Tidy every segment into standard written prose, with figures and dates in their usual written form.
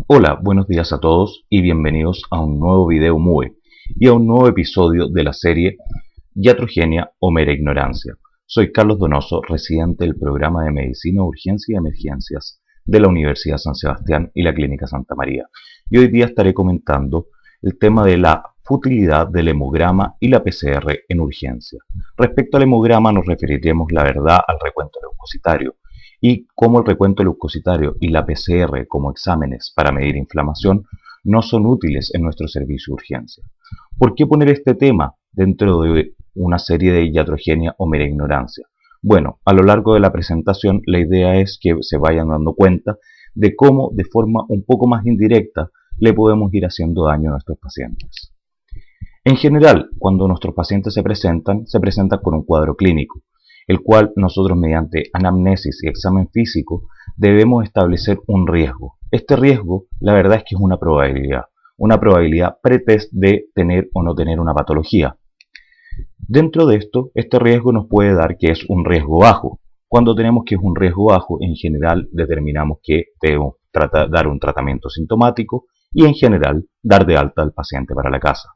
Hola, buenos días a todos y bienvenidos a un nuevo video MUE y a un nuevo episodio de la serie Iatrogenia o mera ignorancia. Soy Carlos Donoso, residente del programa de Medicina, Urgencia y Emergencias de la Universidad San Sebastián y la Clínica Santa María. Y hoy día estaré comentando el tema de la futilidad del hemograma y la PCR en urgencia. Respecto al hemograma nos referiremos, la verdad, al recuento leucocitario y cómo el recuento leucocitario y la PCR como exámenes para medir inflamación no son útiles en nuestro servicio de urgencia. ¿Por qué poner este tema dentro de una serie de iatrogenia o mera ignorancia? Bueno, a lo largo de la presentación la idea es que se vayan dando cuenta de cómo de forma un poco más indirecta le podemos ir haciendo daño a nuestros pacientes. En general, cuando nuestros pacientes se presentan con un cuadro clínico, el cual nosotros mediante anamnesis y examen físico debemos establecer un riesgo. Este riesgo, la verdad es que es una probabilidad pretest de tener o no tener una patología. Dentro de esto, este riesgo nos puede dar que es un riesgo bajo. Cuando tenemos que es un riesgo bajo, en general determinamos que debemos dar un tratamiento sintomático y en general dar de alta al paciente para la casa.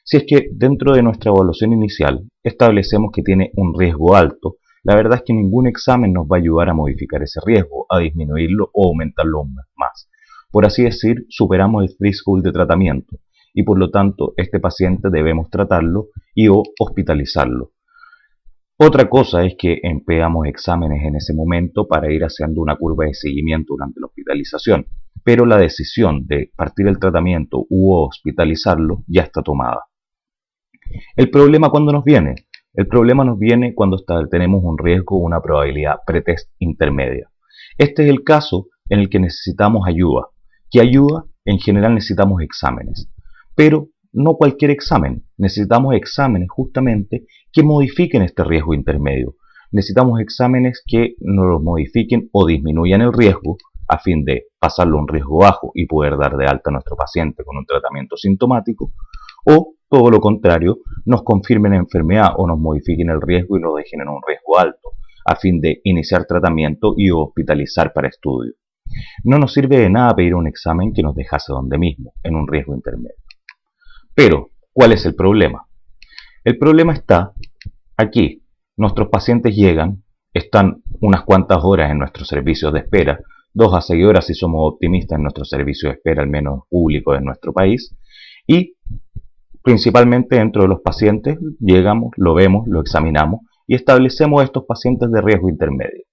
Si es que dentro de nuestra evaluación inicial establecemos que tiene un riesgo alto, la verdad es que ningún examen nos va a ayudar a modificar ese riesgo, a disminuirlo o aumentarlo más. Por así decir, superamos el threshold de tratamiento y por lo tanto este paciente debemos tratarlo y o hospitalizarlo. Otra cosa es que empleamos exámenes en ese momento para ir haciendo una curva de seguimiento durante la hospitalización, pero la decisión de partir el tratamiento u hospitalizarlo ya está tomada. ¿El problema cuándo nos viene? El problema nos viene cuando tenemos un riesgo o una probabilidad pretest intermedia. Este es el caso en el que necesitamos ayuda. ¿Qué ayuda? En general necesitamos exámenes, pero no cualquier examen. Necesitamos exámenes justamente que modifiquen este riesgo intermedio. Necesitamos exámenes que nos lo modifiquen o disminuyan el riesgo a fin de pasarlo a un riesgo bajo y poder dar de alta a nuestro paciente con un tratamiento sintomático, o todo lo contrario, nos confirmen la enfermedad o nos modifiquen el riesgo y lo dejen en un riesgo alto, a fin de iniciar tratamiento y hospitalizar para estudio. No nos sirve de nada pedir un examen que nos dejase donde mismo, en un riesgo intermedio. Pero, ¿cuál es el problema? El problema está aquí. Nuestros pacientes llegan, están unas cuantas horas en nuestros servicios de espera, 2 a 6 horas si somos optimistas en nuestro servicio de espera, al menos público de nuestro país, y principalmente dentro de los pacientes llegamos, lo vemos, lo examinamos y establecemos estos pacientes de riesgo intermedio.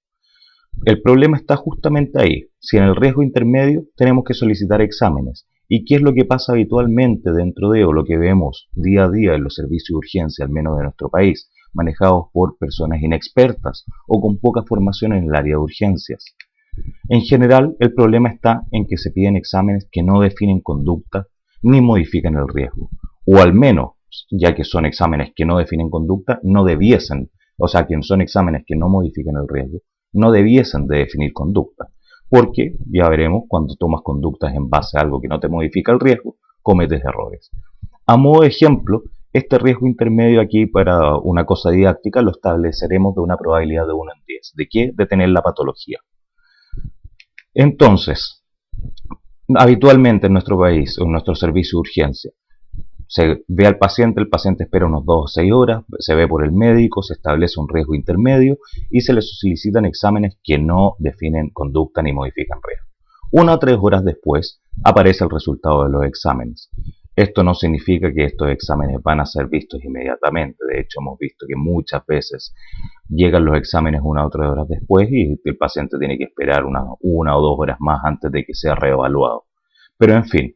El problema está justamente ahí. Si en el riesgo intermedio tenemos que solicitar exámenes. ¿Y qué es lo que pasa habitualmente dentro de o lo que vemos día a día en los servicios de urgencia, al menos de nuestro país, manejados por personas inexpertas o con poca formación en el área de urgencias? En general, el problema está en que se piden exámenes que no definen conducta ni modifican el riesgo. O al menos, ya que son exámenes que no definen conducta, no debiesen, o sea, que son exámenes que no modifican el riesgo, no debiesen de definir conducta. Porque, ya veremos, cuando tomas conductas en base a algo que no te modifica el riesgo, cometes errores. A modo de ejemplo, este riesgo intermedio aquí para una cosa didáctica lo estableceremos de una probabilidad de 1 en 10. ¿De qué? De tener la patología. Entonces, habitualmente en nuestro país, en nuestro servicio de urgencia, se ve al paciente, el paciente espera unos 2 o 6 horas, se ve por el médico, se establece un riesgo intermedio y se le solicitan exámenes que no definen conducta ni modifican riesgo. 1 a 3 horas después aparece el resultado de los exámenes. Esto no significa que estos exámenes van a ser vistos inmediatamente. De hecho, hemos visto que muchas veces llegan los exámenes 1 o 3 horas después y el paciente tiene que esperar una o 2 horas más antes de que sea reevaluado. Pero en fin,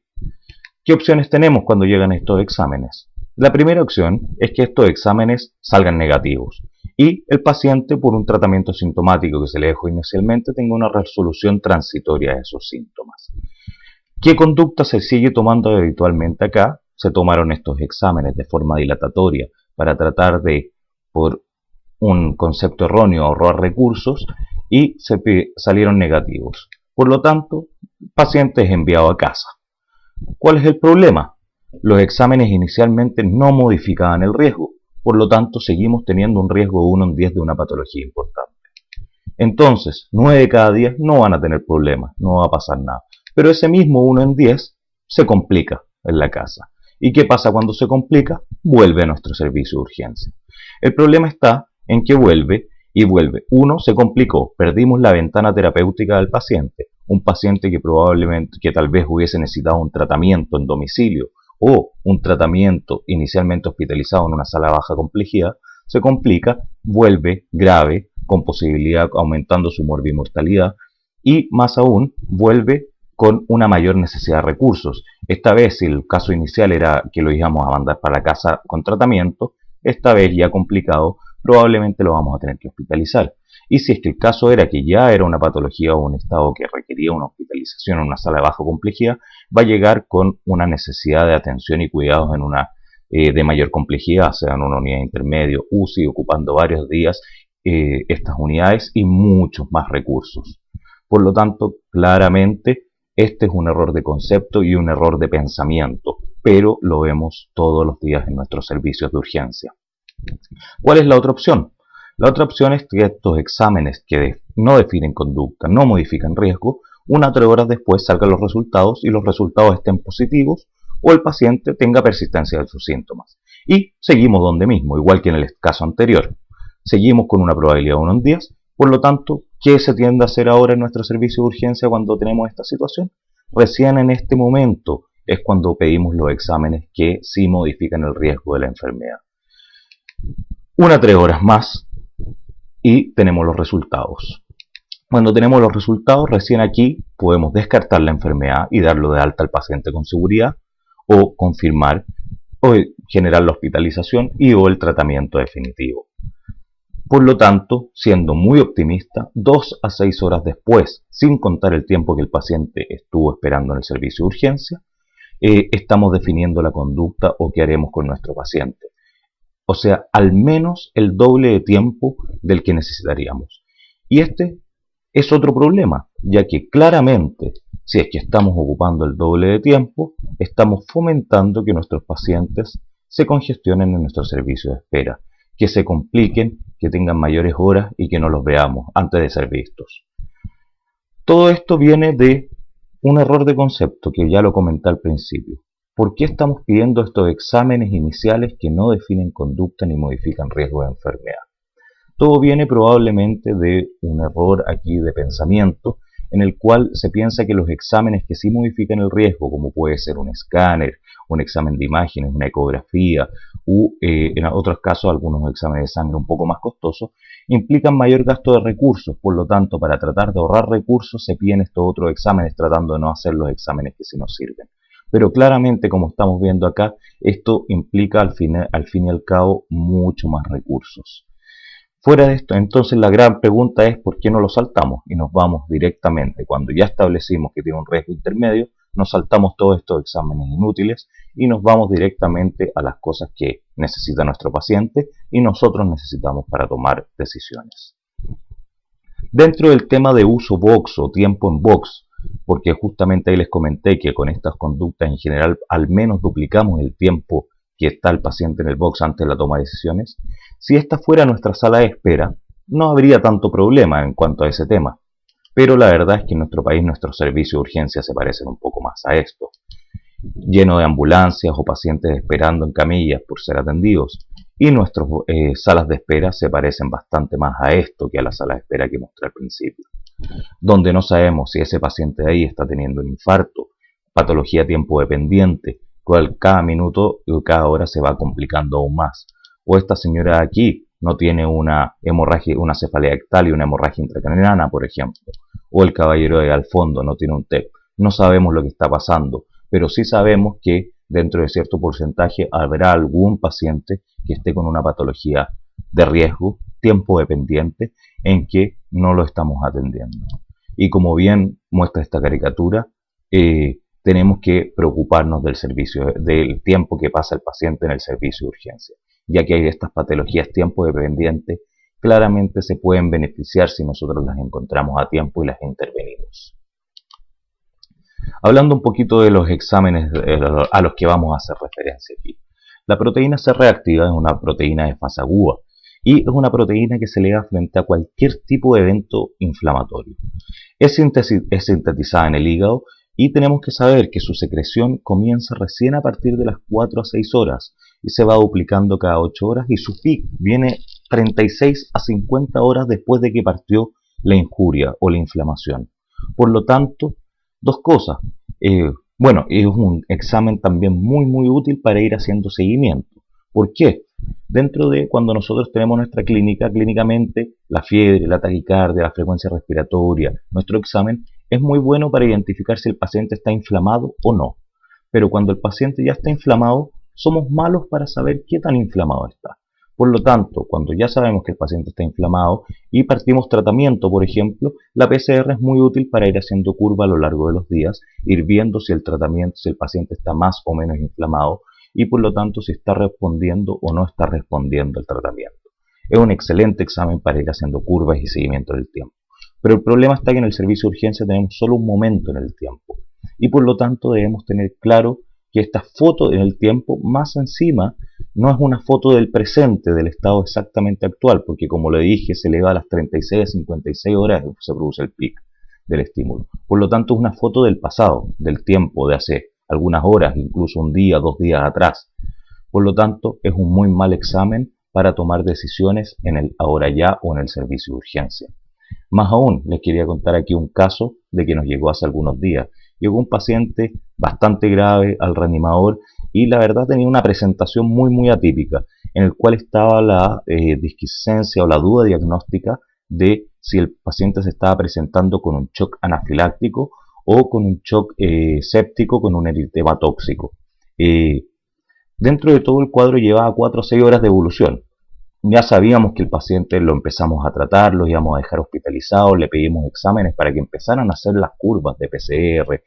¿qué opciones tenemos cuando llegan estos exámenes? La primera opción es que estos exámenes salgan negativos y el paciente, por un tratamiento sintomático que se le dejó inicialmente, tenga una resolución transitoria de esos síntomas. ¿Qué conducta se sigue tomando habitualmente acá? Se tomaron estos exámenes de forma dilatatoria para tratar de, por un concepto erróneo, ahorrar recursos y salieron negativos. Por lo tanto, el paciente es enviado a casa. ¿Cuál es el problema? Los exámenes inicialmente no modificaban el riesgo, por lo tanto seguimos teniendo un riesgo de 1 en 10 de una patología importante. Entonces, 9 de cada 10 no van a tener problemas, no va a pasar nada. Pero ese mismo 1 en 10 se complica en la casa. ¿Y qué pasa cuando se complica? Vuelve a nuestro servicio de urgencia. El problema está en que vuelve y vuelve. Uno, se complicó, perdimos la ventana terapéutica del paciente. Un paciente que probablemente, que tal vez hubiese necesitado un tratamiento en domicilio o un tratamiento inicialmente hospitalizado en una sala de baja complejidad, se complica, vuelve grave, con posibilidad aumentando su morbimortalidad y más aún vuelve con una mayor necesidad de recursos. Esta vez, si el caso inicial era que lo íbamos a mandar para la casa con tratamiento, esta vez ya complicado, probablemente lo vamos a tener que hospitalizar. Y si es que el caso era que ya era una patología o un estado que requería una hospitalización en una sala de baja complejidad, va a llegar con una necesidad de atención y cuidados en una de mayor complejidad, sea en una unidad intermedio, UCI, ocupando varios días estas unidades y muchos más recursos. Por lo tanto, claramente, este es un error de concepto y un error de pensamiento, pero lo vemos todos los días en nuestros servicios de urgencia. ¿Cuál es la otra opción? La otra opción es que estos exámenes que no definen conducta, no modifican riesgo, 1 a 3 horas después salgan los resultados y los resultados estén positivos o el paciente tenga persistencia de sus síntomas. Y seguimos donde mismo, igual que en el caso anterior. Seguimos con una probabilidad de 1 en 10, por lo tanto, ¿qué se tiende a hacer ahora en nuestro servicio de urgencia cuando tenemos esta situación? Recién en este momento es cuando pedimos los exámenes que sí modifican el riesgo de la enfermedad. 1 a 3 horas más y tenemos los resultados. Cuando tenemos los resultados, recién aquí podemos descartar la enfermedad y darlo de alta al paciente con seguridad, o confirmar, o generar la hospitalización y o el tratamiento definitivo. Por lo tanto, siendo muy optimista, 2 a 6 horas después, sin contar el tiempo que el paciente estuvo esperando en el servicio de urgencia, estamos definiendo la conducta o qué haremos con nuestro paciente. O sea, al menos el doble de tiempo del que necesitaríamos. Y este es otro problema, ya que claramente, si es que estamos ocupando el doble de tiempo, estamos fomentando que nuestros pacientes se congestionen en nuestro servicio de espera, que se compliquen, que tengan mayores horas y que no los veamos antes de ser vistos. Todo esto viene de un error de concepto que ya lo comenté al principio. ¿Por qué estamos pidiendo estos exámenes iniciales que no definen conducta ni modifican riesgo de enfermedad? Todo viene probablemente de un error aquí de pensamiento en el cual se piensa que los exámenes que sí modifican el riesgo, como puede ser un escáner, un examen de imágenes, una ecografía u en otros casos algunos exámenes de sangre un poco más costosos, implican mayor gasto de recursos. Por lo tanto, para tratar de ahorrar recursos se piden estos otros exámenes tratando de no hacer los exámenes que sí nos sirven. Pero claramente, como estamos viendo acá, esto implica al fin y al cabo mucho más recursos. Fuera de esto, entonces la gran pregunta es ¿por qué no lo saltamos? Y nos vamos directamente, cuando ya establecimos que tiene un riesgo intermedio, nos saltamos todos estos exámenes inútiles y nos vamos directamente a las cosas que necesita nuestro paciente y nosotros necesitamos para tomar decisiones. Dentro del tema de uso box o tiempo en box, porque justamente ahí les comenté que con estas conductas en general al menos duplicamos el tiempo que está el paciente en el box antes de la toma de decisiones, si esta fuera nuestra sala de espera, no habría tanto problema en cuanto a ese tema. Pero la verdad es que en nuestro país nuestros servicios de urgencia se parecen un poco más a esto. Lleno de ambulancias o pacientes esperando en camillas por ser atendidos. Y nuestras salas de espera se parecen bastante más a esto que a la sala de espera que mostré al principio. Donde no sabemos si ese paciente de ahí está teniendo un infarto, patología tiempo dependiente, cual cada minuto y cada hora se va complicando aún más. O esta señora de aquí no tiene una hemorragia, una cefalea ictal y una hemorragia intracraniana, por ejemplo. O el caballero de al fondo no tiene un TEP. No sabemos lo que está pasando, pero sí sabemos que dentro de cierto porcentaje habrá algún paciente que esté con una patología de riesgo, tiempo dependiente, en que no lo estamos atendiendo. Y como bien muestra esta caricatura, tenemos que preocuparnos del tiempo que pasa el paciente en el servicio de urgencia, ya que hay de estas patologías tiempo dependientes, claramente se pueden beneficiar si nosotros las encontramos a tiempo y las intervenimos. Hablando un poquito de los exámenes a los que vamos a hacer referencia aquí. La proteína C reactiva es una proteína de fase aguda y es una proteína que se eleva frente a cualquier tipo de evento inflamatorio. Es sintetizada en el hígado Y tenemos que saber que su secreción comienza recién a partir de las 4 a 6 horas y se va duplicando cada 8 horas y su pic viene 36 a 50 horas después de que partió la injuria o la inflamación. Por lo tanto, dos cosas. Bueno, es un examen también muy útil para ir haciendo seguimiento. ¿Por qué? Dentro de cuando nosotros tenemos nuestra clínica, clínicamente la fiebre, la taquicardia, la frecuencia respiratoria, nuestro examen es muy bueno para identificar si el paciente está inflamado o no. Pero cuando el paciente ya está inflamado, somos malos para saber qué tan inflamado está. Por lo tanto, cuando ya sabemos que el paciente está inflamado y partimos tratamiento, por ejemplo, la PCR es muy útil para ir haciendo curva a lo largo de los días, ir viendo si el tratamiento, si el paciente está más o menos inflamado y por lo tanto si está respondiendo o no está respondiendo al tratamiento. Es un excelente examen para ir haciendo curvas y seguimiento del tiempo. Pero el problema está que en el servicio de urgencia tenemos solo un momento en el tiempo y por lo tanto debemos tener claro que esta foto en el tiempo más encima no es una foto del presente, del estado exactamente actual, porque como le dije, se eleva a las 36 a 56 horas y se produce el pic del estímulo. Por lo tanto, es una foto del pasado, del tiempo de hace algunas horas, incluso un día, 2 días atrás. Por lo tanto, es un muy mal examen para tomar decisiones en el ahora ya o en el servicio de urgencia. Más aún, les quería contar aquí un caso de que nos llegó hace algunos días. Llegó un paciente bastante grave al reanimador y la verdad tenía una presentación muy atípica, en el cual estaba la disquiescencia o la duda diagnóstica de si el paciente se estaba presentando con un shock anafiláctico o con un shock séptico con un eritema tóxico. Dentro de todo el cuadro llevaba 4 o 6 horas de evolución. Ya sabíamos que el paciente lo empezamos a tratar, lo íbamos a dejar hospitalizado, le pedimos exámenes para que empezaran a hacer las curvas de PCR,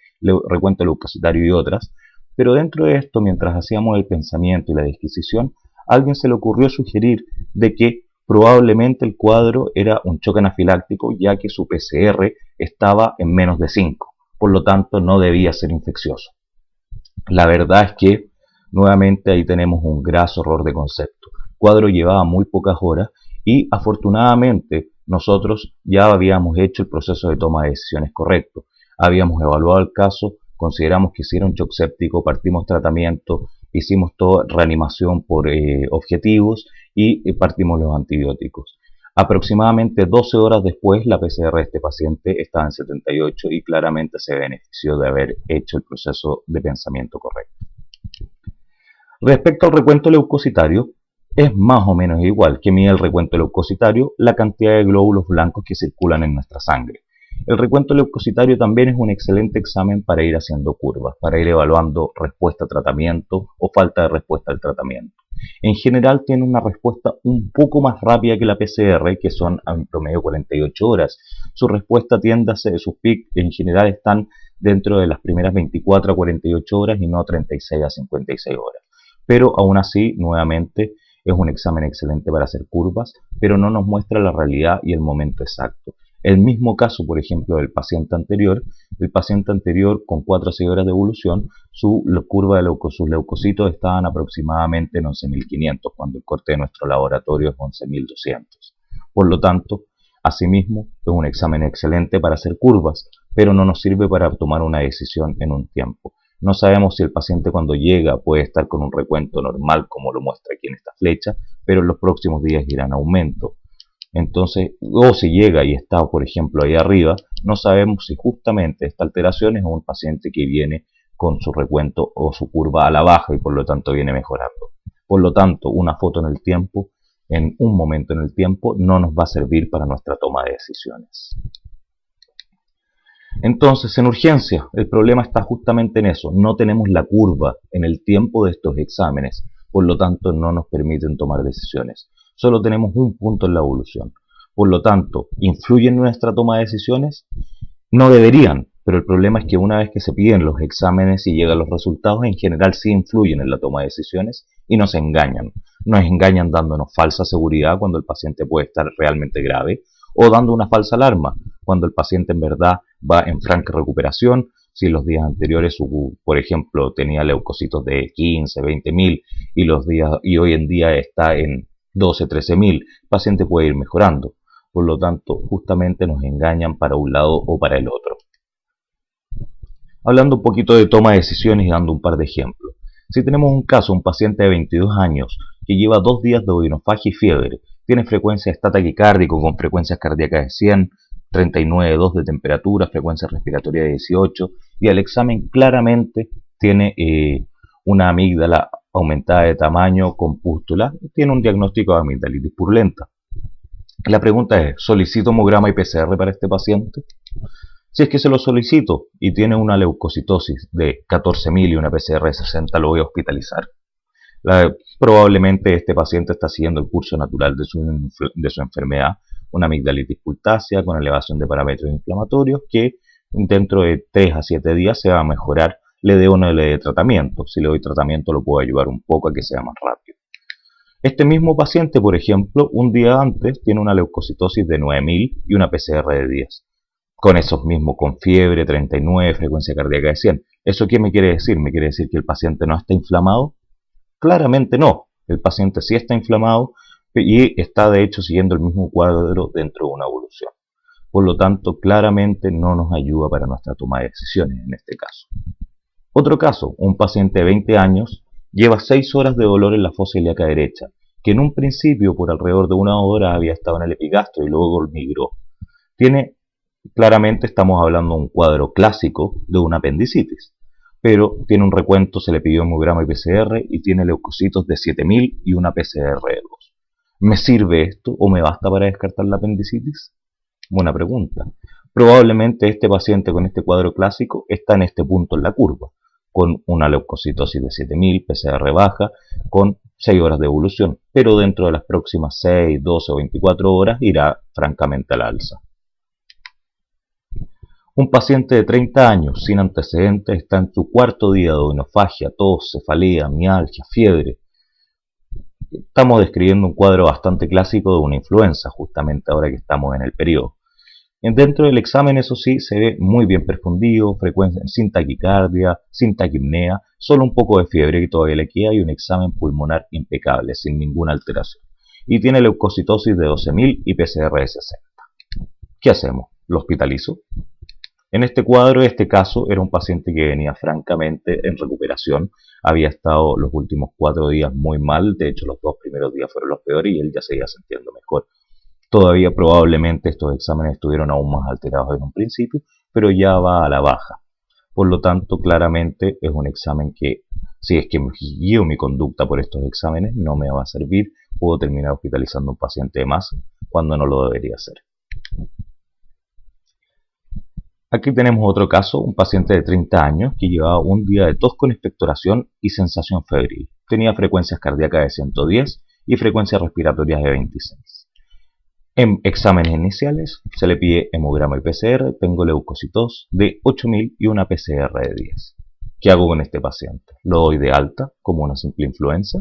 recuento leucocitario y otras, pero dentro de esto, mientras hacíamos el pensamiento y la disquisición, a alguien se le ocurrió sugerir de que probablemente el cuadro era un choque anafiláctico, ya que su PCR estaba en menos de 5, por lo tanto no debía ser infeccioso. La verdad es que nuevamente ahí tenemos un graso error de concepto. El cuadro llevaba muy pocas horas y afortunadamente nosotros ya habíamos hecho el proceso de toma de decisiones correcto. Habíamos evaluado el caso, consideramos que si era un shock séptico, partimos tratamiento, hicimos toda reanimación por objetivos y partimos los antibióticos. Aproximadamente 12 horas después, la PCR de este paciente estaba en 78 y claramente se benefició de haber hecho el proceso de pensamiento correcto. Respecto al recuento leucocitario, es más o menos igual que mide el recuento leucocitario la cantidad de glóbulos blancos que circulan en nuestra sangre. El recuento leucocitario también es un excelente examen para ir haciendo curvas, para ir evaluando respuesta a tratamiento o falta de respuesta al tratamiento. En general tiene una respuesta un poco más rápida que la PCR, que son en promedio 48 horas. Su respuesta tiende a ser, sus pics en general están dentro de las primeras 24 a 48 horas y no 36 a 56 horas. Pero aún así, nuevamente, es un examen excelente para hacer curvas, pero no nos muestra la realidad y el momento exacto. El mismo caso, por ejemplo, del paciente anterior, el paciente anterior con 4 a 6 horas de evolución, su curva de sus leucocitos estaban aproximadamente en 11.500, cuando el corte de nuestro laboratorio es 11.200. Por lo tanto, asimismo, es un examen excelente para hacer curvas, pero no nos sirve para tomar una decisión en un tiempo. No sabemos si el paciente cuando llega puede estar con un recuento normal, como lo muestra aquí en esta flecha, pero en los próximos días irá en aumento. Entonces, o si llega y está, por ejemplo, ahí arriba, no sabemos si justamente esta alteración es un paciente que viene con su recuento o su curva a la baja y por lo tanto viene mejorando. Por lo tanto, una foto en el tiempo, en un momento en el tiempo, no nos va a servir para nuestra toma de decisiones. Entonces, en urgencia, el problema está justamente en eso. No tenemos la curva en el tiempo de estos exámenes, por lo tanto no nos permiten tomar decisiones. Solo tenemos un punto en la evolución. Por lo tanto, ¿influyen en nuestra toma de decisiones? No deberían, pero el problema es que una vez que se piden los exámenes y llegan los resultados, en general sí influyen en la toma de decisiones y nos engañan. Nos engañan dándonos falsa seguridad cuando el paciente puede estar realmente grave o dando una falsa alarma cuando el paciente en verdad va en franca recuperación. Si los días anteriores, por ejemplo, tenía leucocitos de 15, 20.000 y hoy en día está en 12, 13.000, el paciente puede ir mejorando. Por lo tanto, justamente nos engañan para un lado o para el otro. Hablando un poquito de toma de decisiones y dando un par de ejemplos. Si tenemos un caso, un paciente de 22 años que lleva 2 días de odinofagia y fiebre, tiene frecuencia está taquicárdico con frecuencias cardíacas de 100, 39,2 de temperatura, frecuencia respiratoria de 18, y al examen claramente tiene una amígdala aumentada de tamaño con pústula, tiene un diagnóstico de amigdalitis purulenta. La pregunta es, ¿solicito hemograma y PCR para este paciente? Si es que se lo solicito y tiene una leucocitosis de 14.000 y una PCR de 60, ¿lo voy a hospitalizar? Probablemente este paciente está siguiendo el curso natural de su enfermedad, una amigdalitis pultácea con elevación de parámetros inflamatorios que dentro de 3 a 7 días se va a mejorar, le dé o no le dé tratamiento. Si le doy tratamiento lo puedo ayudar un poco a que sea más rápido. Este mismo paciente, por ejemplo, un día antes tiene una leucocitosis de 9.000 y una PCR de 10. Con esos mismos, con fiebre, 39, frecuencia cardíaca de 100. ¿Eso qué me quiere decir? ¿Me quiere decir que el paciente no está inflamado? Claramente no. El paciente sí está inflamado y está de hecho siguiendo el mismo cuadro dentro de una evolución. Por lo tanto, claramente no nos ayuda para nuestra toma de decisiones en este caso. Otro caso, un paciente de 20 años lleva 6 horas de dolor en la fosa ilíaca derecha, que en un principio por alrededor de 1 hora había estado en el epigastro y luego migró. Claramente estamos hablando de un cuadro clásico de una apendicitis, pero tiene un recuento, se le pidió hemograma y PCR y tiene leucocitos de 7.000 y una PCR de 2. ¿Me sirve esto o me basta para descartar la apendicitis? Buena pregunta. Probablemente este paciente con este cuadro clásico está en este punto en la curva, con una leucocitosis de 7.000, PCR baja, con 6 horas de evolución, pero dentro de las próximas 6, 12 o 24 horas irá francamente al alza. Un paciente de 30 años sin antecedentes está en su 4.º día de odinofagia, tos, cefalea, mialgia, fiebre. Estamos describiendo un cuadro bastante clásico de una influenza, justamente ahora que estamos en el periodo. Dentro del examen, eso sí, se ve muy bien perfundido, frecuencia sin taquicardia, sin taquipnea, solo un poco de fiebre que todavía le queda y un examen pulmonar impecable, sin ninguna alteración. Y tiene leucocitosis de 12.000 y PCR de 60. ¿Qué hacemos? ¿Lo hospitalizo? En este cuadro, este caso, era un paciente que venía francamente en recuperación. Había estado los últimos 4 días muy mal, de hecho los 2 primeros días fueron los peores y él ya se iba sintiendo mejor. Todavía probablemente estos exámenes estuvieron aún más alterados en un principio, pero ya va a la baja. Por lo tanto, claramente es un examen que, si es que me guío mi conducta por estos exámenes, no me va a servir. Puedo terminar hospitalizando a un paciente más cuando no lo debería hacer. Aquí tenemos otro caso, un paciente de 30 años que llevaba un día de tos con expectoración y sensación febril. Tenía frecuencias cardíacas de 110 y frecuencias respiratorias de 26. En exámenes iniciales se le pide hemograma y PCR, tengo leucocitos de 8.000 y una PCR de 10. ¿Qué hago con este paciente? ¿Lo doy de alta como una simple influenza?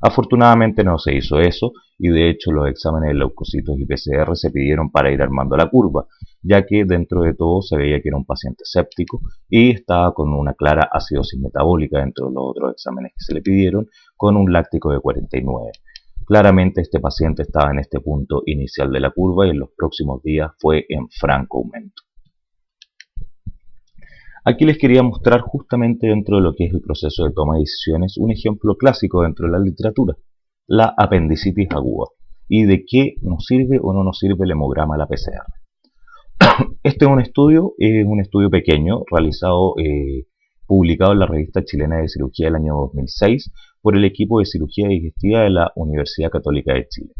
Afortunadamente no se hizo eso y de hecho los exámenes de leucocitos y PCR se pidieron para ir armando la curva, ya que dentro de todo se veía que era un paciente séptico y estaba con una clara acidosis metabólica dentro de los otros exámenes que se le pidieron, con un láctico de 49. Claramente este paciente estaba en este punto inicial de la curva y en los próximos días fue en franco aumento. Aquí les quería mostrar justamente dentro de lo que es el proceso de toma de decisiones un ejemplo clásico dentro de la literatura, la apendicitis aguda, y de qué nos sirve o no nos sirve el hemograma de la PCR. Este es un estudio pequeño realizado, publicado en la revista chilena de cirugía del año 2006 por el equipo de cirugía digestiva de la Universidad Católica de Chile.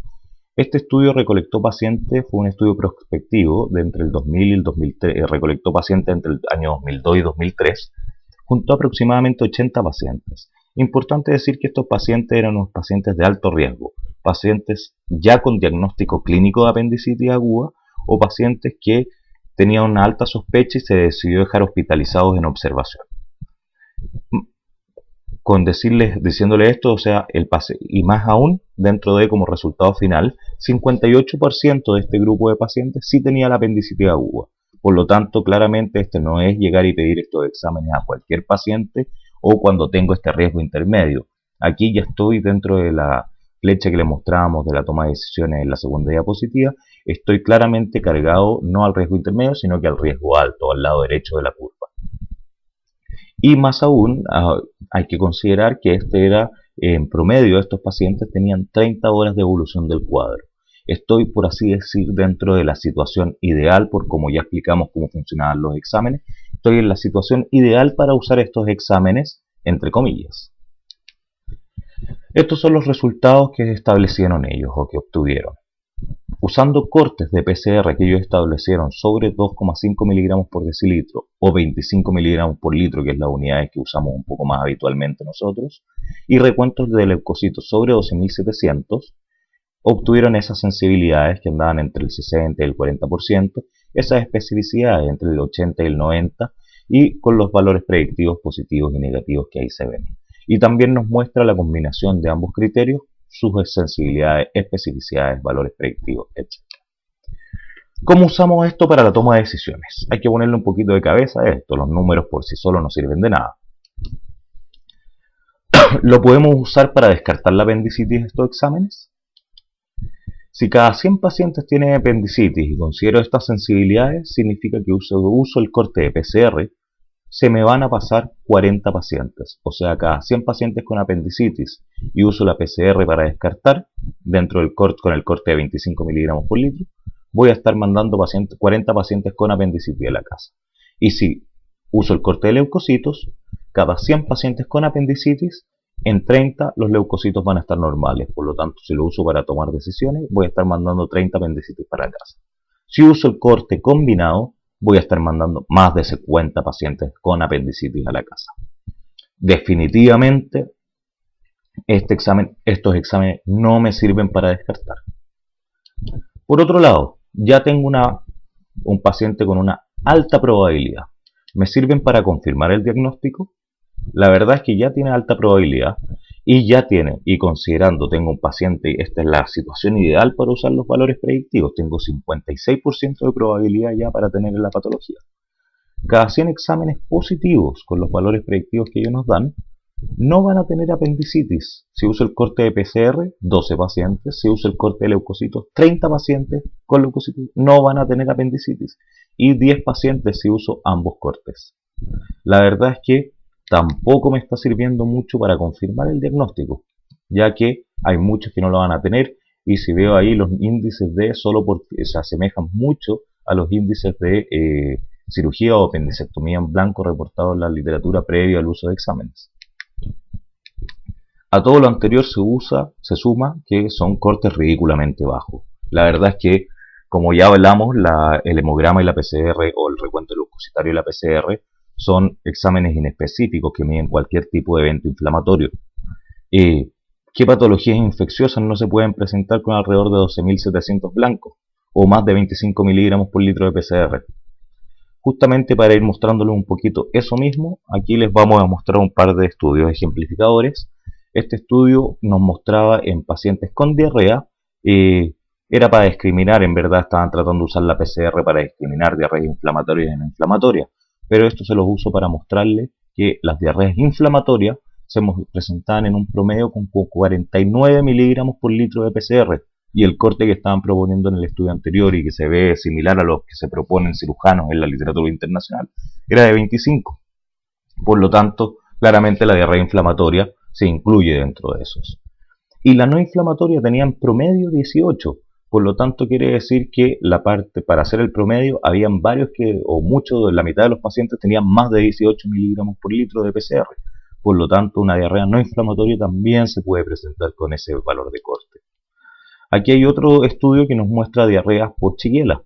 Este estudio recolectó pacientes, fue un estudio prospectivo de entre el 2000 y el 2003, recolectó pacientes entre el año 2002 y 2003, junto a aproximadamente 80 pacientes. Importante decir que estos pacientes eran unos pacientes de alto riesgo, pacientes ya con diagnóstico clínico de apendicitis aguda o pacientes que tenían una alta sospecha y se decidió dejar hospitalizados en observación. Diciéndole esto, o sea, y más aún, dentro de como resultado final, 58% de este grupo de pacientes sí tenía la apendicitis aguda. Por lo tanto, claramente este no es llegar y pedir estos exámenes a cualquier paciente o cuando tengo este riesgo intermedio. Aquí ya estoy dentro de la flecha que le mostrábamos de la toma de decisiones en la segunda diapositiva. Estoy claramente cargado no al riesgo intermedio, sino que al riesgo alto, al lado derecho de la curva. Y más aún, hay que considerar que en promedio, estos pacientes tenían 30 horas de evolución del cuadro. Estoy, por así decir, dentro de la situación ideal, por como ya explicamos cómo funcionaban los exámenes, estoy en la situación ideal para usar estos exámenes, entre comillas. Estos son los resultados que establecieron ellos o que obtuvieron. Usando cortes de PCR que ellos establecieron sobre 2,5 miligramos por decilitro o 25 miligramos por litro, que es la unidad que usamos un poco más habitualmente nosotros, y recuentos de leucocitos sobre 12.700, obtuvieron esas sensibilidades que andaban entre el 60 y el 40%, esas especificidades entre el 80 y el 90%, y con los valores predictivos positivos y negativos que ahí se ven. Y también nos muestra la combinación de ambos criterios, sus sensibilidades, especificidades, valores predictivos, etc. ¿Cómo usamos esto para la toma de decisiones? Hay que ponerle un poquito de cabeza a esto, los números por sí solos no sirven de nada. ¿Lo podemos usar para descartar la apendicitis de estos exámenes? Si cada 100 pacientes tienen apendicitis y considero estas sensibilidades, significa que uso el corte de PCR, se me van a pasar 40 pacientes. O sea, cada 100 pacientes con apendicitis y uso la PCR para descartar, dentro del corte, con el corte de 25 miligramos por litro, voy a estar mandando 40 pacientes con apendicitis a la casa. Y si uso el corte de leucocitos, cada 100 pacientes con apendicitis, en 30 los leucocitos van a estar normales. Por lo tanto, si lo uso para tomar decisiones, voy a estar mandando 30 apendicitis para casa. Si uso el corte combinado, voy a estar mandando más de 50 pacientes con apendicitis a la casa. Definitivamente, estos exámenes no me sirven para descartar. Por otro lado, ya tengo un paciente con una alta probabilidad. ¿Me sirven para confirmar el diagnóstico? La verdad es que ya tiene alta probabilidad y considerando tengo un paciente, esta es la situación ideal para usar los valores predictivos, tengo 56% de probabilidad ya para tener la patología. Cada 100 exámenes positivos con los valores predictivos que ellos nos dan, no van a tener apendicitis. Si uso el corte de PCR, 12 pacientes. Si uso el corte de leucocitos, 30 pacientes con leucocitos no van a tener apendicitis. Y 10 pacientes si uso ambos cortes. La verdad es que tampoco me está sirviendo mucho para confirmar el diagnóstico, ya que hay muchos que no lo van a tener. Y si veo ahí los índices solo porque se asemejan mucho a los índices de cirugía o apendicectomía en blanco reportados en la literatura previa al uso de exámenes. A todo lo anterior se suma que son cortes ridículamente bajos. La verdad es que, como ya hablamos, el hemograma y la PCR o el recuento leucocitario y la PCR son exámenes inespecíficos que miden cualquier tipo de evento inflamatorio. ¿Qué patologías infecciosas no se pueden presentar con alrededor de 12.700 blancos o más de 25 miligramos por litro de PCR? Justamente para ir mostrándoles un poquito eso mismo, aquí les vamos a mostrar un par de estudios ejemplificadores. Este estudio nos mostraba en pacientes con diarrea, era para discriminar, en verdad estaban tratando de usar la PCR para discriminar diarreas inflamatorias y no inflamatorias, pero esto se los uso para mostrarles que las diarreas inflamatorias se presentaban en un promedio con 49 miligramos por litro de PCR, y el corte que estaban proponiendo en el estudio anterior y que se ve similar a los que se proponen cirujanos en la literatura internacional, era de 25. Por lo tanto, claramente la diarrea inflamatoria se incluye dentro de esos. Y la no inflamatoria tenía en promedio 18. Por lo tanto, quiere decir que para hacer el promedio, habían varios muchos, la mitad de los pacientes tenían más de 18 miligramos por litro de PCR. Por lo tanto, una diarrea no inflamatoria también se puede presentar con ese valor de corte. Aquí hay otro estudio que nos muestra diarreas por Shigella.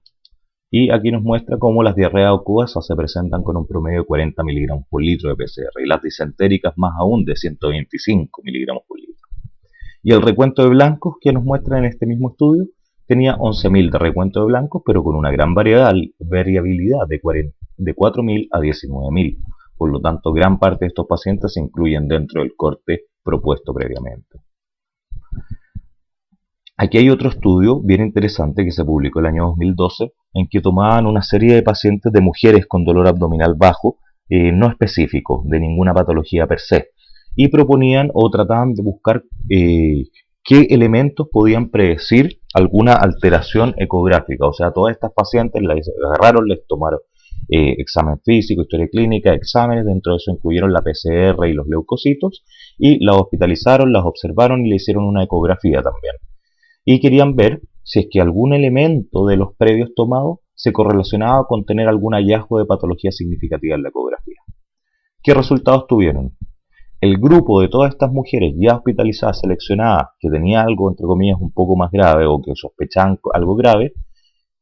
Y aquí nos muestra cómo las diarreas acuosas se presentan con un promedio de 40 miligramos por litro de PCR. Y las disentéricas más aún de 125 miligramos por litro. Y el recuento de blancos que nos muestra en este mismo estudio tenía 11.000 de recuento de blancos, pero con una gran variabilidad de 4.000 a 19.000. Por lo tanto, gran parte de estos pacientes se incluyen dentro del corte propuesto previamente. Aquí hay otro estudio bien interesante que se publicó el año 2012, en que tomaban una serie de pacientes de mujeres con dolor abdominal bajo, no específico, de ninguna patología per se, y proponían o trataban de buscar qué elementos podían predecir alguna alteración ecográfica. O sea, todas estas pacientes las agarraron, les tomaron examen físico, historia clínica, exámenes. Dentro de eso incluyeron la PCR y los leucocitos, y las hospitalizaron, las observaron y le hicieron una ecografía también. Y querían ver si es que algún elemento de los previos tomados se correlacionaba con tener algún hallazgo de patología significativa en la ecografía. ¿Qué resultados tuvieron? El grupo de todas estas mujeres ya hospitalizadas, seleccionadas, que tenía algo, entre comillas, un poco más grave o que sospechaban algo grave,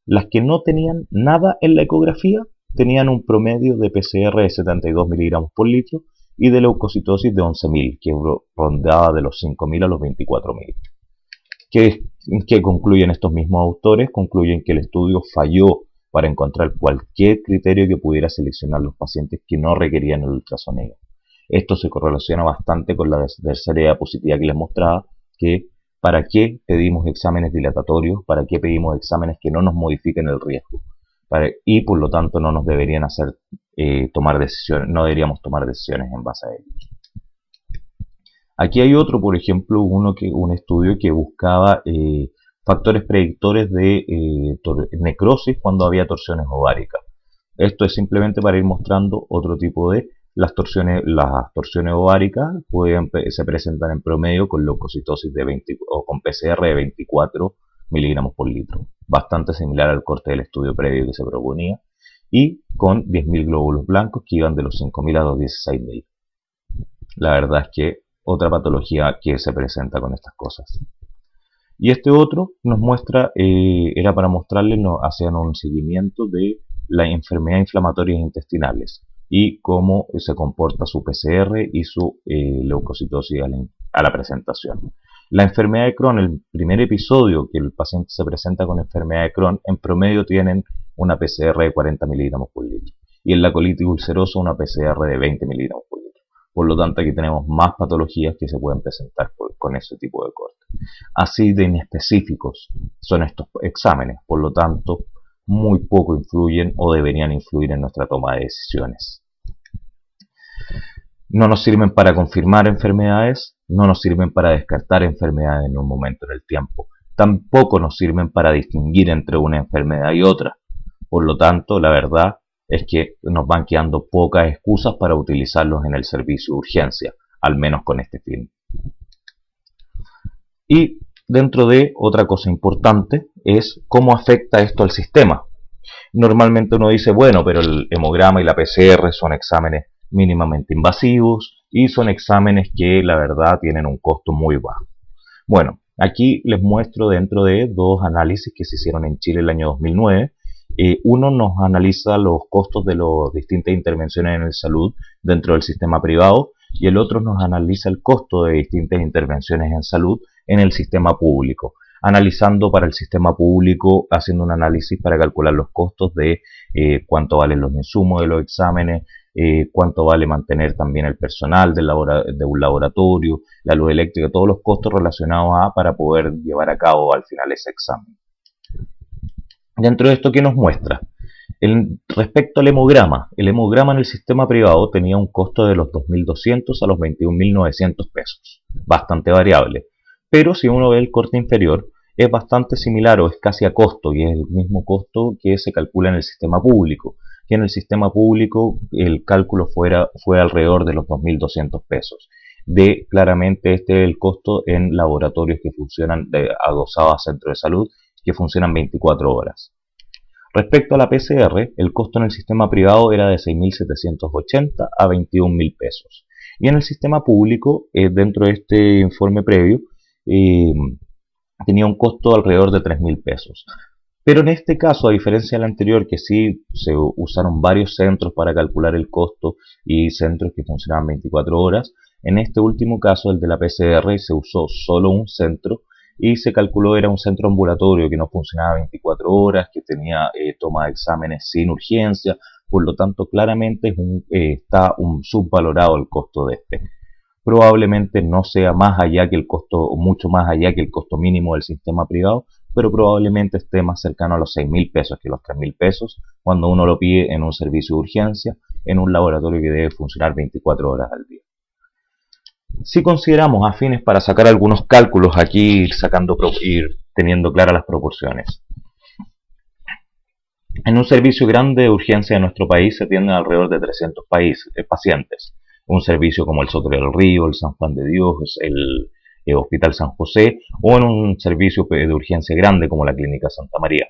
las que no tenían nada en la ecografía tenían un promedio de PCR de 72 miligramos por litro y de leucocitosis de 11.000, que rondaba de los 5.000 a los 24.000. ¿Qué concluyen estos mismos autores? Concluyen que el estudio falló para encontrar cualquier criterio que pudiera seleccionar los pacientes que no requerían el ultrasonido. Esto se correlaciona bastante con la tercera diapositiva que les mostraba, que para qué pedimos exámenes dilatatorios, para qué pedimos exámenes que no nos modifiquen el riesgo. Y por lo tanto no nos deberían hacer tomar decisiones, no deberíamos tomar decisiones en base a ellos. Aquí hay otro, por ejemplo, un estudio que buscaba factores predictores de necrosis cuando había torsiones ováricas. Esto es simplemente para ir mostrando otro tipo de las torsiones ováricas se presentan en promedio con leucocitosis de 20 o con PCR de 24 miligramos por litro, bastante similar al corte del estudio previo que se proponía, y con 10.000 glóbulos blancos que iban de los 5.000 a los 16.000. La verdad es que otra patología que se presenta con estas cosas. Y este otro nos muestra, era para mostrarles, hacían un seguimiento de la enfermedad inflamatorias intestinales y cómo se comporta su PCR y su leucocitosis a la presentación. La enfermedad de Crohn, el primer episodio que el paciente se presenta con enfermedad de Crohn, en promedio tienen una PCR de 40 miligramos por litro. Y en la colitis ulcerosa una PCR de 20 miligramos por litro. Por lo tanto, aquí tenemos más patologías que se pueden presentar con ese tipo de corte. Así de inespecíficos son estos exámenes, por lo tanto, muy poco influyen o deberían influir en nuestra toma de decisiones. No nos sirven para confirmar enfermedades, no nos sirven para descartar enfermedades en un momento en el tiempo. Tampoco nos sirven para distinguir entre una enfermedad y otra. Por lo tanto, la verdad es que nos van quedando pocas excusas para utilizarlos en el servicio de urgencia, al menos con este fin. Y dentro de otra cosa importante es cómo afecta esto al sistema. Normalmente uno dice, bueno, pero el hemograma y la PCR son exámenes mínimamente invasivos y son exámenes que la verdad tienen un costo muy bajo. Bueno, aquí les muestro dentro de dos análisis que se hicieron en Chile el año 2009. Uno nos analiza los costos de las distintas intervenciones en salud dentro del sistema privado y el otro nos analiza el costo de distintas intervenciones en salud en el sistema público, analizando para el sistema público, haciendo un análisis para calcular los costos de cuánto valen los insumos de los exámenes, cuánto vale mantener también el personal de un laboratorio, la luz eléctrica, todos los costos relacionados para poder llevar a cabo al final ese examen. Dentro de esto, ¿qué nos muestra? Respecto al hemograma, el hemograma en el sistema privado tenía un costo de los 2.200 a los 21.900 pesos, bastante variable. Pero si uno ve el corte inferior, es bastante similar o es casi a costo, y es el mismo costo que se calcula en el sistema público, que en el sistema público el cálculo fue alrededor de los 2.200 pesos. Claramente este es el costo en laboratorios que funcionan adosados a centros de salud, que funcionan 24 horas. Respecto a la PCR, el costo en el sistema privado era de 6.780 a 21.000 pesos. Y en el sistema público, dentro de este informe previo, tenía un costo alrededor de 3.000 pesos. Pero en este caso, a diferencia del anterior, que sí se usaron varios centros para calcular el costo y centros que funcionaban 24 horas, en este último caso, el de la PCR, se usó solo un centro y se calculó era un centro ambulatorio que no funcionaba 24 horas, que tenía toma de exámenes sin urgencia, por lo tanto claramente está subvalorado el costo de este. Probablemente no sea más allá que el costo, mucho más allá que el costo mínimo del sistema privado, pero probablemente esté más cercano a los 6.000 pesos que los 3.000 pesos cuando uno lo pide en un servicio de urgencia, en un laboratorio que debe funcionar 24 horas al día. Si consideramos afines para sacar algunos cálculos, aquí ir teniendo claras las proporciones. En un servicio grande de urgencia de nuestro país se atienden alrededor de 300 pacientes. Un servicio como el Soto del Río, el San Juan de Dios, el Hospital San José, o en un servicio de urgencia grande como la Clínica Santa María.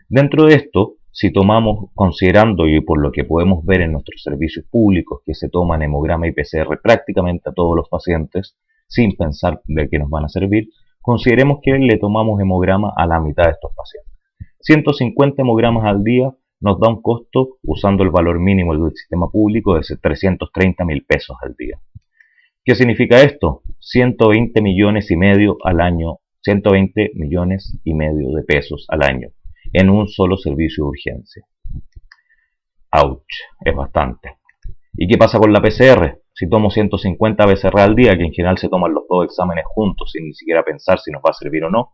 Dentro de esto, si tomamos, considerando y por lo que podemos ver en nuestros servicios públicos, que se toman hemograma y PCR prácticamente a todos los pacientes, sin pensar de qué nos van a servir, consideremos que le tomamos hemograma a la mitad de estos pacientes. 150 hemogramas al día nos da un costo, usando el valor mínimo del sistema público, de 330.000 pesos al día. ¿Qué significa esto? 120 millones y medio al año, 120 millones y medio de pesos al año en un solo servicio de urgencia. ¡Auch! Es bastante. ¿Y qué pasa con la PCR? Si tomo 150 PCR al día, que en general se toman los dos exámenes juntos sin ni siquiera pensar si nos va a servir o no,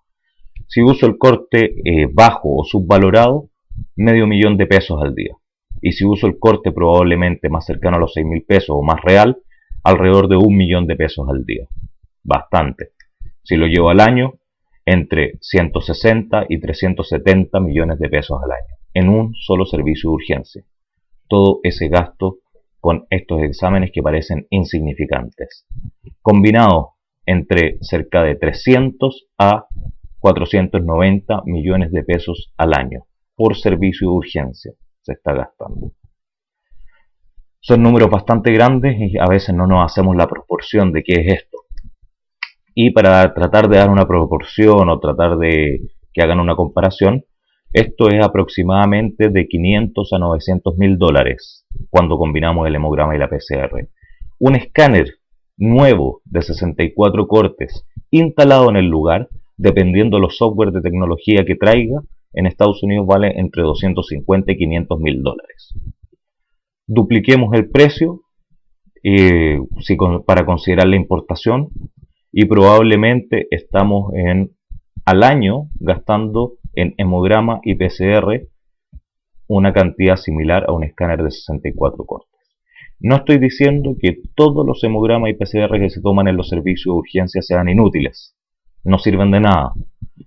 si uso el corte bajo o subvalorado, medio millón de pesos al día. Y si uso el corte probablemente más cercano a los 6.000 pesos o más real, alrededor de 1 millón de pesos al día. Bastante. Si lo llevo al año, entre 160 y 370 millones de pesos al año, en un solo servicio de urgencia. Todo ese gasto con estos exámenes que parecen insignificantes. Combinado entre cerca de 300 a 490 millones de pesos al año por servicio de urgencia se está gastando. Son números bastante grandes y a veces no nos hacemos la proporción de qué es esto. Y para tratar de dar una proporción o tratar de que hagan una comparación, esto es aproximadamente de 500 a 900 mil dólares cuando combinamos el hemograma y la PCR. Un escáner nuevo de 64 cortes instalado en el lugar, dependiendo de los software de tecnología que traiga, en Estados Unidos vale entre 250 y 500 mil dólares. Dupliquemos el precio para considerar la importación y probablemente estamos al año gastando en hemograma y PCR una cantidad similar a un escáner de 64 cortes. No estoy diciendo que todos los hemogramas y PCR que se toman en los servicios de urgencia sean inútiles, no sirven de nada,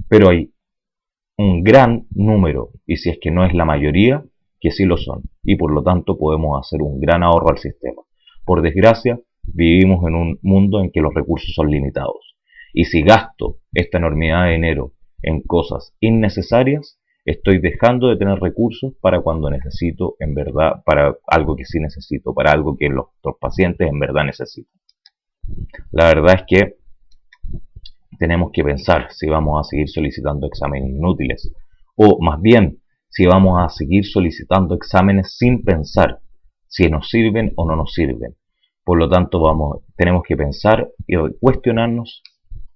pero hay un gran número, y si es que no es la mayoría, que sí lo son, y por lo tanto podemos hacer un gran ahorro al sistema. Por desgracia, vivimos en un mundo en que los recursos son limitados, y si gasto esta enormidad de dinero en cosas innecesarias, estoy dejando de tener recursos para cuando necesito, en verdad, para algo que sí necesito, para algo que los pacientes en verdad necesitan. La verdad es que tenemos que pensar si vamos a seguir solicitando exámenes inútiles, o más bien, si vamos a seguir solicitando exámenes sin pensar si nos sirven o no nos sirven. Por lo tanto, tenemos que pensar y cuestionarnos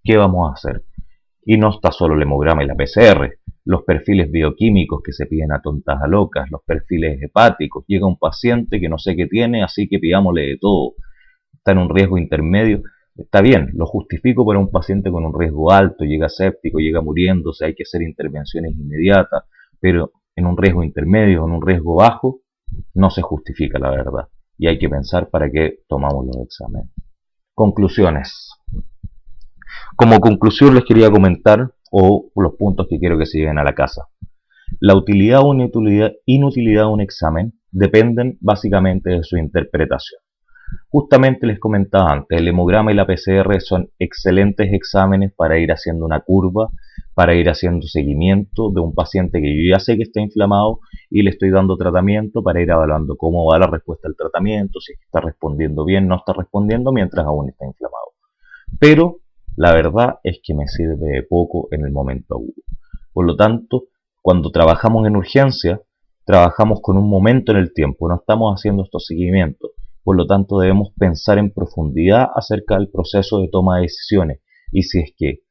qué vamos a hacer. Y no está solo el hemograma y la PCR, los perfiles bioquímicos que se piden a tontas a locas, los perfiles hepáticos. Llega un paciente que no sé qué tiene, así que pidámosle de todo. Está en un riesgo intermedio. Está bien, lo justifico para un paciente con un riesgo alto, llega séptico, llega muriéndose, hay que hacer intervenciones inmediatas, pero en un riesgo intermedio, en un riesgo bajo, no se justifica la verdad. Y hay que pensar para qué tomamos los exámenes. Conclusiones. Como conclusión les quería comentar, o los puntos que quiero que se lleven a la casa. La utilidad o inutilidad de un examen dependen básicamente de su interpretación. Justamente les comentaba antes, el hemograma y la PCR son excelentes exámenes para ir haciendo una curva, para ir haciendo seguimiento de un paciente que yo ya sé que está inflamado y le estoy dando tratamiento para ir evaluando cómo va la respuesta al tratamiento, si está respondiendo bien, no está respondiendo mientras aún está inflamado. Pero la verdad es que me sirve de poco en el momento agudo. Por lo tanto, cuando trabajamos en urgencia, trabajamos con un momento en el tiempo, no estamos haciendo estos seguimientos. Por lo tanto, debemos pensar en profundidad acerca del proceso de toma de decisiones y si es que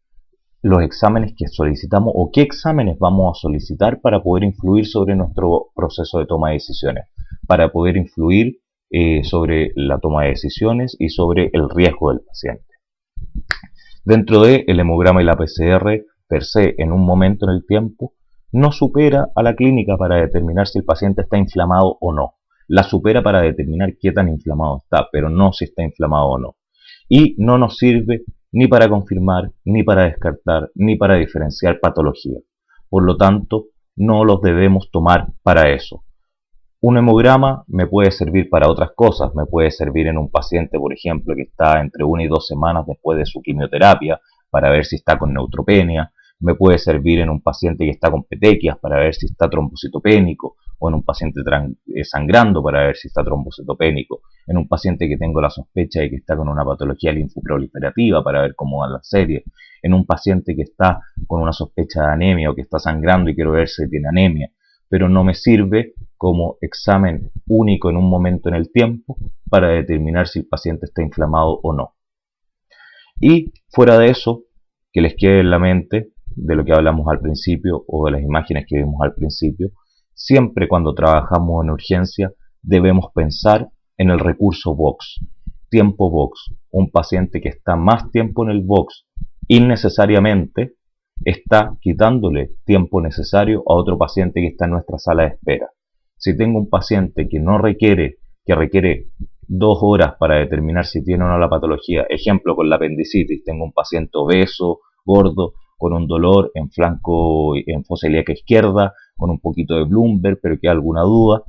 los exámenes que solicitamos o qué exámenes vamos a solicitar para poder influir sobre nuestro proceso de toma de decisiones, para poder influir sobre la toma de decisiones y sobre el riesgo del paciente. Dentro de el hemograma y la PCR, per se, en un momento en el tiempo, no supera a la clínica para determinar si el paciente está inflamado o no. La supera para determinar qué tan inflamado está, pero no si está inflamado o no. Y no nos sirve ni para confirmar, ni para descartar, ni para diferenciar patología. Por lo tanto, no los debemos tomar para eso. Un hemograma me puede servir para otras cosas, me puede servir en un paciente, por ejemplo, que está entre 1 y 2 semanas después de su quimioterapia, para ver si está con neutropenia, me puede servir en un paciente que está con petequias para ver si está trombocitopénico, o en un paciente sangrando para ver si está trombocitopénico, en un paciente que tengo la sospecha de que está con una patología linfoproliferativa para ver cómo va la serie, en un paciente que está con una sospecha de anemia o que está sangrando y quiero ver si tiene anemia, pero no me sirve como examen único en un momento en el tiempo para determinar si el paciente está inflamado o no. Y fuera de eso, que les quede en la mente de lo que hablamos al principio o de las imágenes que vimos al principio, siempre cuando trabajamos en urgencia debemos pensar en el recurso box, tiempo box. Un paciente que está más tiempo en el box innecesariamente está quitándole tiempo necesario a otro paciente que está en nuestra sala de espera. Si tengo un paciente que requiere 2 horas para determinar si tiene o no la patología, ejemplo con la apendicitis, tengo un paciente obeso, gordo, con un dolor en flanco, en fosa ilíaca izquierda, con un poquito de Bloomberg, pero que hay alguna duda,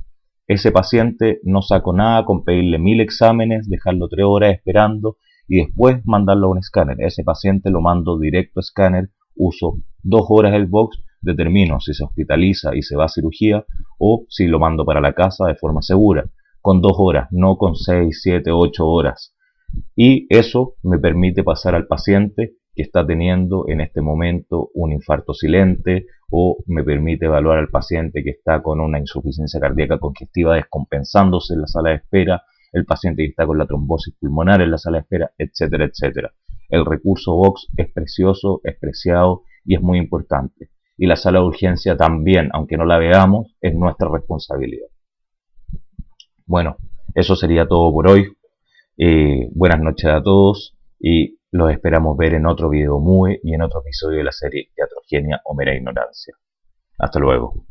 ese paciente no saco nada con pedirle 1000 exámenes, dejarlo 3 horas esperando y después mandarlo a un escáner. A ese paciente lo mando directo a escáner, uso 2 horas el box, determino si se hospitaliza y se va a cirugía o si lo mando para la casa de forma segura, con 2 horas, no con 6, 7, 8 horas. Y eso me permite pasar al paciente que está teniendo en este momento un infarto silente o me permite evaluar al paciente que está con una insuficiencia cardíaca congestiva descompensándose en la sala de espera, el paciente que está con la trombosis pulmonar en la sala de espera, etcétera, etcétera. El recurso Box es precioso, es preciado y es muy importante. Y la sala de urgencia también, aunque no la veamos, es nuestra responsabilidad. Bueno, eso sería todo por hoy. Buenas noches a todos y los esperamos ver en otro video MUE y en otro episodio de la serie Iatrogenia o Mera Ignorancia. Hasta luego.